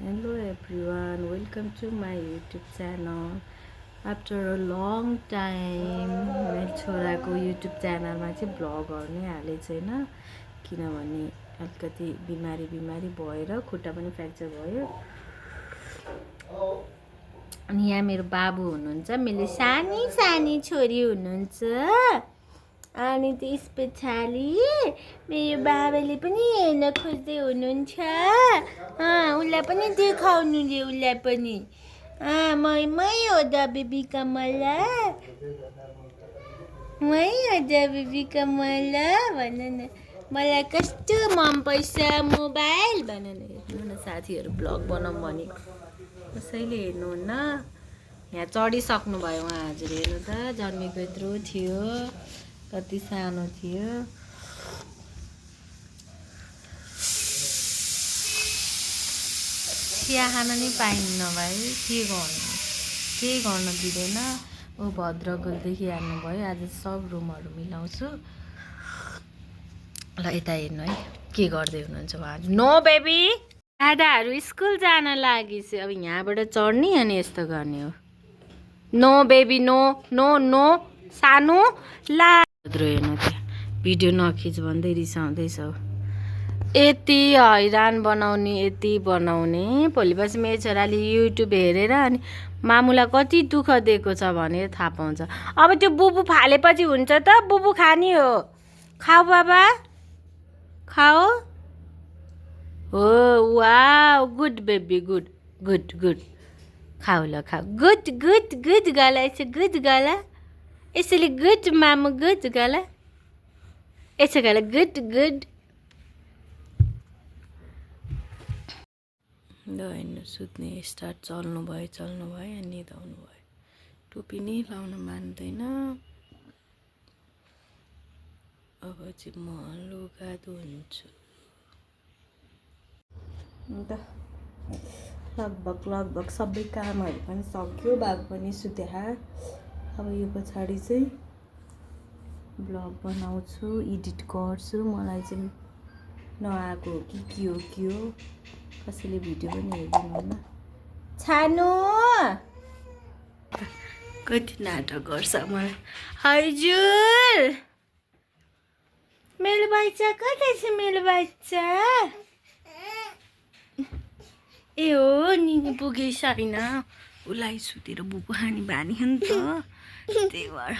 Hello everyone, welcome to my YouTube channel. After a long time मेरो छोराको YouTube च्यानलमा चाहिँ भ्लगहरू नै हालेको छैन किनभने अलिकति बिमारी भएर खुट्टा पनि फ्र्याक्चर भयो। अनि यहाँ मेरो बाबु हुनुहुन्छ, मेरो सानी छोरी हुनुहुन्छ। अनि त्यस पछाडि मेरो बाबाले पनि हेर्न खोज्दै हुनुहुन्छ। उसलाई पनि देखाउनु दे, उसलाई पनि मै हो द बेबी कमला, मै हो द बेबी कमला भन न। मलाई कस्तो मन पर्छ मोबाइल भन न। हेर्नु न साथीहरू, ब्लग बनाऊँ भनेको कसैले हेर्नुहुन्न। यहाँ चढिसक्नु भयो उहाँ हजुर। हेर्नु त, जन्मेको यत्रो थियो, कति सानो थियो। चिया खान नै पाइन्न भाइ, के गर्न दिँदैन। ऊ भद्रगोलदेखि हाल्नुभयो। आज सब रुमहरू मिलाउँछु। ल यता हेर्नु है, के गर्दै हुनुहुन्छ उहाँ। नो बेबी, दादाहरू स्कुल जान लागिस्। अब यहाँबाट चढ्ने अनि यस्तो गर्ने हो। No baby, no no no सानो ला। हेर्नु त्यहाँ भिडियो नखिच भन्दै रिसाउँदैछ। यति हैरान बनाउने, यति बनाउने। भोलिपछि मेरो छोराले युट्युब हेरेर अनि मामुलाई कति दुःख दिएको छ भनेर थाहा पाउँछ। अब त्यो बुबु फालेपछि हुन्छ त, बुबु खाने हो। खाऊ बाबा, खाऊ। हो wow, good baby, good good good. खाऊ ल, खाऊ। गुड गुड गुड गला, यसो गुड गला, यसरी गुड मामु, गुड गला, यसो गला, गुड गुड। ल हेर्नु, सुत्ने स्टार्ट, चल्नु भयो अनि निदाउनु भयो। टोपी नै लाउन मान्दैन। अब चाहिँ म लुगा धुन्छु। अन्त लगभग सबै कामहरू पनि सक्यो, बाबु पनि सुत्या। अब यो पछाडि चाहिँ ब्लग बनाउँछु, एडिट गर्छु। मलाई चाहिँ नआएको हो कि के हो, कसैले भिडियो पनि हेरिदिनुहुन्न। छानु कति नाटक गर्छ मलाई। हजुर, मेरो बच्चा कता छ? मेरो बच्चा ए हो नि, पुगेछ छैन। उसलाई सुतेर बुबु खाने बानी हो नि त, त्यही भएर